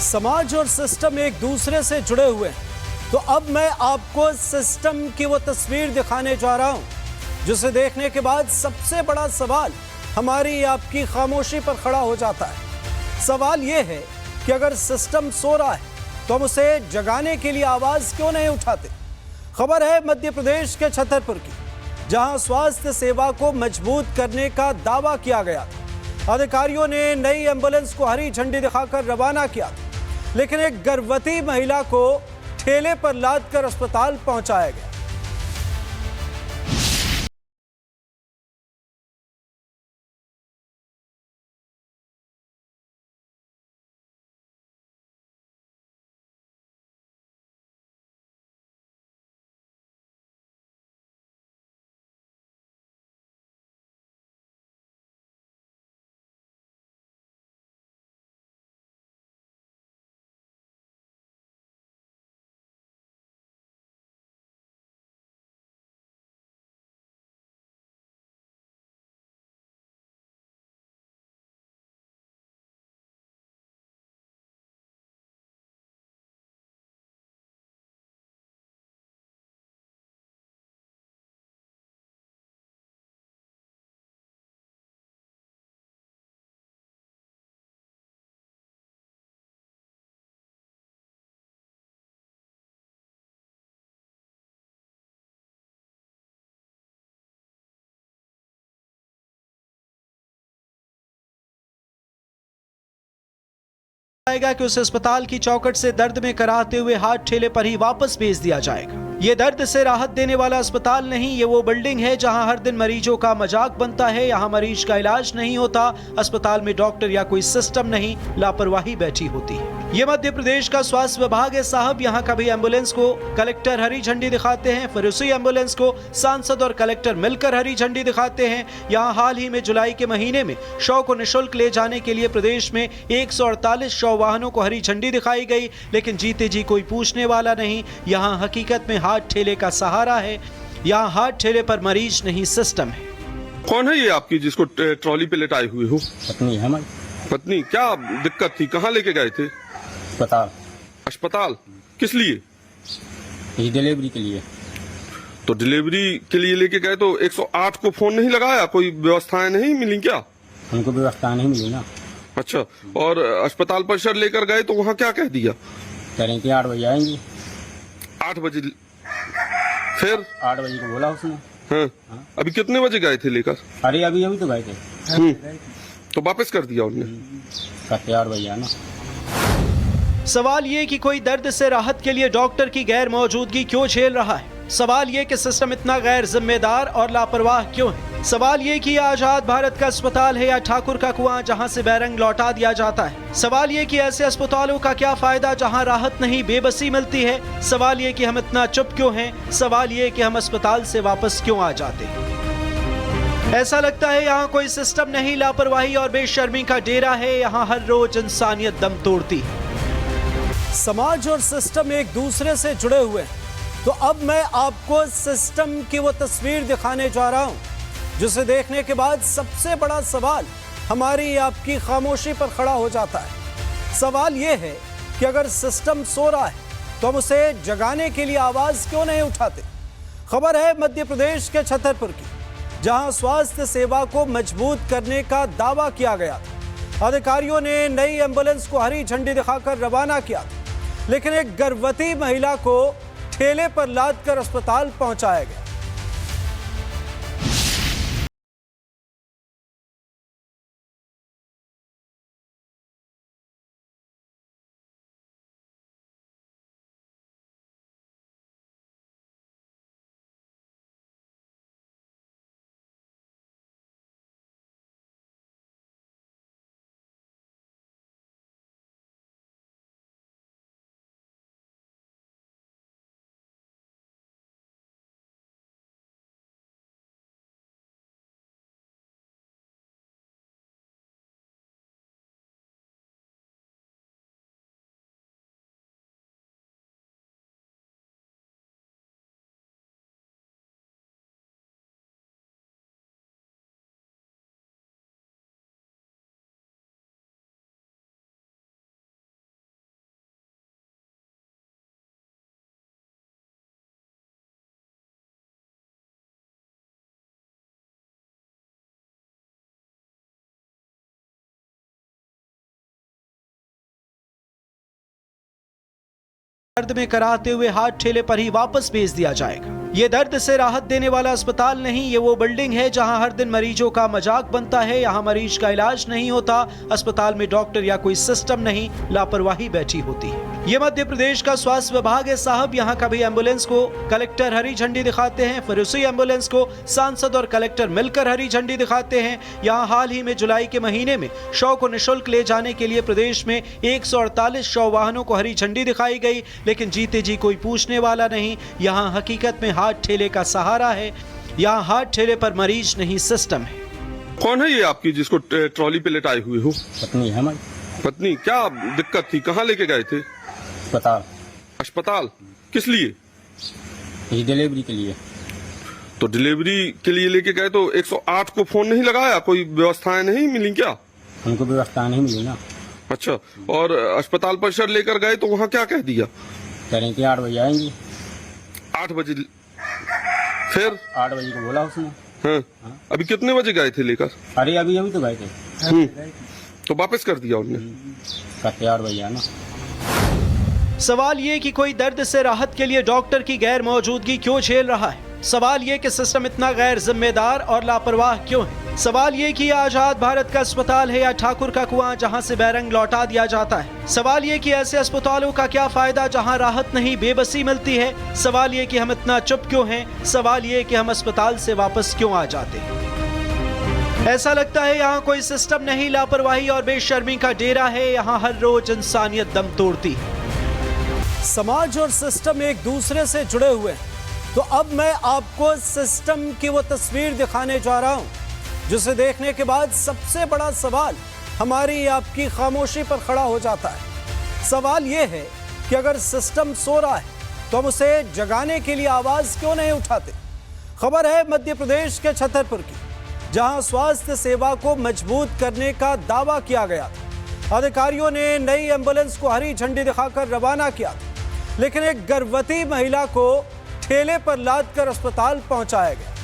समाज और सिस्टम एक दूसरे से जुड़े हुए हैं। तो अब मैं आपको सिस्टम की वो तस्वीर दिखाने जा रहा हूं जिसे देखने के बाद सबसे बड़ा सवाल हमारी आपकी खामोशी पर खड़ा हो जाता है। सवाल यह है कि अगर सिस्टम सो रहा है तो हम उसे जगाने के लिए आवाज क्यों नहीं उठाते। खबर है मध्य प्रदेश के छतरपुर की, जहां स्वास्थ्य सेवा को मजबूत करने का दावा किया गया था। अधिकारियों ने नई एम्बुलेंस को हरी झंडी दिखाकर रवाना किया, लेकिन एक गर्भवती महिला को ठेले पर लादकर अस्पताल पहुंचाया गया। आएगा कि उसे अस्पताल की चौखट से दर्द में कराहते हुए हाथ ठेले पर ही वापस भेज दिया जाएगा। ये दर्द से राहत देने वाला अस्पताल नहीं, ये वो बिल्डिंग है जहां हर दिन मरीजों का मजाक बनता है। यहाँ मरीज का इलाज नहीं होता, अस्पताल में डॉक्टर या कोई सिस्टम नहीं, लापरवाही बैठी होती है। ये मध्य प्रदेश का स्वास्थ्य विभाग है साहब। यहाँ कभी एम्बुलेंस को कलेक्टर हरी झंडी दिखाते हैं, फिर उसी एम्बुलेंस को सांसद और कलेक्टर मिलकर हरी झंडी दिखाते हैं। यहाँ हाल ही में जुलाई के महीने में शव को निःशुल्क ले जाने के लिए प्रदेश में 148 शव वाहनों को हरी झंडी दिखाई गई, लेकिन जीते जी कोई पूछने वाला नहीं। यहाँ हकीकत में हाथ ठेले का सहारा है, यहाँ हाथ ठेले पर मरीज नहीं सिस्टम है। कौन है ये आपकी जिसको ट्रॉली पे लेटाए हुए हो? पत्नी है हमारी। पत्नी, क्या दिक्कत थी? कहाँ लेके गए थे? अस्पताल। अस्पताल किस लिए? ये डिलीवरी के लिए। तो डिलीवरी के लिए लेके गए तो 108 को फोन नहीं लगाया? कोई व्यवस्थाएं नहीं मिली क्या? हमको व्यवस्था नहीं मिली ना। अच्छा, और अस्पताल परिसर लेकर गए तो वहाँ क्या कह दिया? कह रहे कि 8 बजे आएंगे। 8 बजे? फिर 8 बजे को बोला उसने। हाँ। अभी कितने बजे गए थे लेकर? अरे अभी तो गए थे। तो वापस कर दिया उन्होंने? कहते 8 बजे आना। सवाल ये कि कोई दर्द से राहत के लिए डॉक्टर की गैर मौजूदगी क्यों झेल रहा है। सवाल ये कि सिस्टम इतना गैर जिम्मेदार और लापरवाह क्यों है। सवाल ये कि आजाद भारत का अस्पताल है या ठाकुर का कुआं जहां से बैरंग लौटा दिया जाता है। सवाल ये कि ऐसे अस्पतालों का क्या फायदा जहां राहत नहीं बेबसी मिलती है। सवाल ये कि हम इतना चुप क्यों हैं। सवाल ये कि हम अस्पताल से वापस क्यों आ जाते हैं। ऐसा लगता है यहाँ कोई सिस्टम नहीं, लापरवाही और बेशर्मी का डेरा है। यहाँ हर रोज इंसानियत दम तोड़ती है। समाज और सिस्टम एक दूसरे से जुड़े हुए हैं। तो अब मैं आपको सिस्टम की वो तस्वीर दिखाने जा रहा हूं जिसे देखने के बाद सबसे बड़ा सवाल हमारी आपकी खामोशी पर खड़ा हो जाता है। सवाल यह है कि अगर सिस्टम सो रहा है तो हम उसे जगाने के लिए आवाज क्यों नहीं उठाते। खबर है मध्य प्रदेश के छतरपुर की, जहां स्वास्थ्य सेवा को मजबूत करने का दावा किया गया था। अधिकारियों ने नई एम्बुलेंस को हरी झंडी दिखाकर रवाना किया, लेकिन एक गर्भवती महिला को ठेले पर लादकर अस्पताल पहुंचाया गया। दर्द में कराहते हुए हाथ ठेले पर ही वापस भेज दिया जाएगा। ये दर्द से राहत देने वाला अस्पताल नहीं, ये वो बिल्डिंग है जहां हर दिन मरीजों का मजाक बनता है। यहाँ मरीज का इलाज नहीं होता, अस्पताल में डॉक्टर या कोई सिस्टम नहीं, लापरवाही बैठी होती है। ये मध्य प्रदेश का स्वास्थ्य विभाग है साहब। यहाँ कभी एम्बुलेंस को कलेक्टर हरी झंडी दिखाते हैं, फिर उसी एम्बुलेंस को सांसद और कलेक्टर मिलकर हरी झंडी दिखाते हैं। यहाँ हाल ही में जुलाई के महीने में शव को निःशुल्क ले जाने के लिए प्रदेश में 148 शव वाहनों को हरी झंडी दिखाई गई, लेकिन जीते जी कोई पूछने वाला नहीं। यहाँ हकीकत में हाथ ठेले का सहारा है, यहाँ हाथ ठेले पर मरीज नहीं सिस्टम है। कौन है ये आपकी जिसको ट्रॉली पे लेटाए हुए हो? पत्नी है हमारी। पत्नी, क्या दिक्कत थी? कहाँ लेके गए थे? अस्पताल। अस्पताल किस लिए? ये डिलीवरी के लिए। तो डिलीवरी के लिए लेके गए तो 108 को फोन नहीं लगाया? कोई व्यवस्थाएं नहीं मिली क्या? हमको व्यवस्था नहीं मिली ना। अच्छा, और अस्पताल परिसर लेकर गए तो वहाँ क्या कह दिया? कह रहे थे 8 बजे आएंगे। 8 बजे? फिर 8 बजे को बोला उसने। हाँ। अभी कितने बजे गए थे लेकर? अरे अभी तो गए थे। तो वापस कर दिया उन्होंने? कहते 8 बजे आना। सवाल ये कि कोई दर्द से राहत के लिए डॉक्टर की गैर मौजूदगी क्यों झेल रहा है। सवाल ये कि सिस्टम इतना गैर जिम्मेदार और लापरवाह क्यों है। सवाल ये कि आजाद भारत का अस्पताल है या ठाकुर का कुआं जहां से बैरंग लौटा दिया जाता है। सवाल ये कि ऐसे अस्पतालों का क्या फायदा जहां राहत नहीं बेबसी मिलती है। सवाल ये कि हम इतना चुप क्यों हैं। सवाल ये कि हम अस्पताल से वापस क्यों आ जाते हैं। ऐसा लगता है यहाँ कोई सिस्टम नहीं, लापरवाही और बेशर्मी का डेरा है। यहाँ हर रोज इंसानियत दम तोड़ती है। समाज और सिस्टम एक दूसरे से जुड़े हुए हैं, तो अब मैं आपको सिस्टम की वो तस्वीर दिखाने जा रहा हूं जिसे देखने के बाद सबसे बड़ा सवाल हमारी आपकी खामोशी पर खड़ा हो जाता है। सवाल यह है कि अगर सिस्टम सो रहा है तो हम उसे जगाने के लिए आवाज क्यों नहीं उठाते। खबर है मध्य प्रदेश के छतरपुर की, जहां स्वास्थ्य सेवा को मजबूत करने का दावा किया गया था। अधिकारियों ने नई एम्बुलेंस को हरी झंडी दिखाकर रवाना किया था, लेकिन एक गर्भवती महिला को ठेले पर लादकर अस्पताल पहुंचाया गया।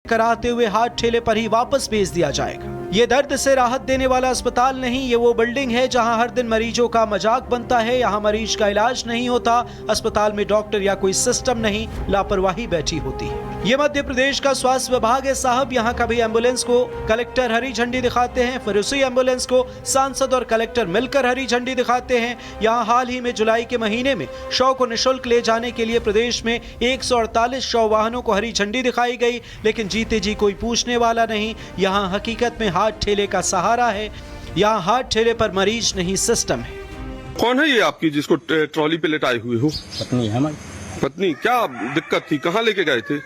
कराहते हुए हाथ ठेले पर ही वापस भेज दिया जाएगा। ये दर्द से राहत देने वाला अस्पताल नहीं, ये वो बिल्डिंग है जहां हर दिन मरीजों का मजाक बनता है। यहाँ मरीज का इलाज नहीं होता, अस्पताल में डॉक्टर या कोई सिस्टम नहीं, लापरवाही बैठी होती है। ये मध्य प्रदेश का स्वास्थ्य विभाग है साहब। यहाँ कभी एम्बुलेंस को कलेक्टर हरी झंडी दिखाते हैं, फिर उसी एम्बुलेंस को सांसद और कलेक्टर मिलकर हरी झंडी दिखाते हैं। यहाँ हाल ही में जुलाई के महीने में शव को निःशुल्क ले जाने के लिए प्रदेश में 148 शव वाहनों को हरी झंडी दिखाई गई, लेकिन जीते जी कोई पूछने वाला नहीं। यहाँ हकीकत में हाथ ठेले का सहारा है, यहाँ हाथ ठेले पर मरीज नहीं सिस्टम है। कौन है ये आपकी जिसको ट्रॉली पे लेटाए हुए हो? पत्नी है हमारी। पत्नी, क्या दिक्कत थी? कहाँ लेके गए थे?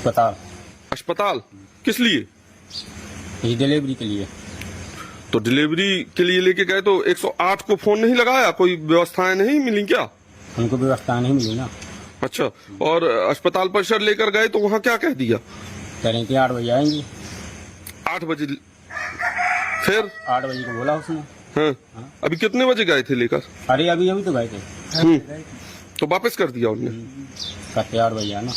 अस्पताल। अस्पताल किस लिए? ये डिलीवरी के लिए। तो डिलीवरी के लिए लेके गए तो 108 को फोन नहीं लगाया? कोई व्यवस्थाएं नहीं मिली क्या? हमको व्यवस्था नहीं मिली ना। अच्छा, और अस्पताल परिसर लेकर गए तो वहाँ क्या कह दिया? कह रहे थे 8 बजे आएंगे। 8 बजे? फिर 8 बजे को बोला उसने। हाँ। अभी कितने बजे गए थे लेकर? अरे अभी तो गए थे। तो वापस कर दिया उन्होंने? कहते 8 बजे आना।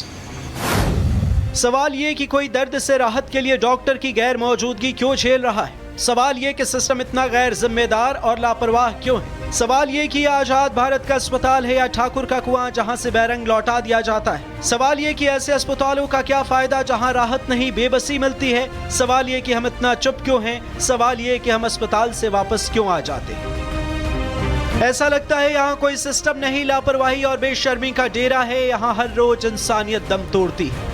सवाल ये कि कोई दर्द से राहत के लिए डॉक्टर की गैर मौजूदगी क्यों झेल रहा है। सवाल ये कि सिस्टम इतना गैर जिम्मेदार और लापरवाह क्यों है। सवाल ये कि आजाद भारत का अस्पताल है या ठाकुर का कुआं जहां से बैरंग लौटा दिया जाता है। सवाल ये कि ऐसे अस्पतालों का क्या फायदा जहां राहत नहीं बेबसी मिलती है। सवाल ये कि हम इतना चुप क्यों हैं। सवाल ये कि हम अस्पताल से वापस क्यों आ जाते हैं। ऐसा लगता है यहाँ कोई सिस्टम नहीं, लापरवाही और बेशर्मी का डेरा है। यहाँ हर रोज इंसानियत दम तोड़ती है।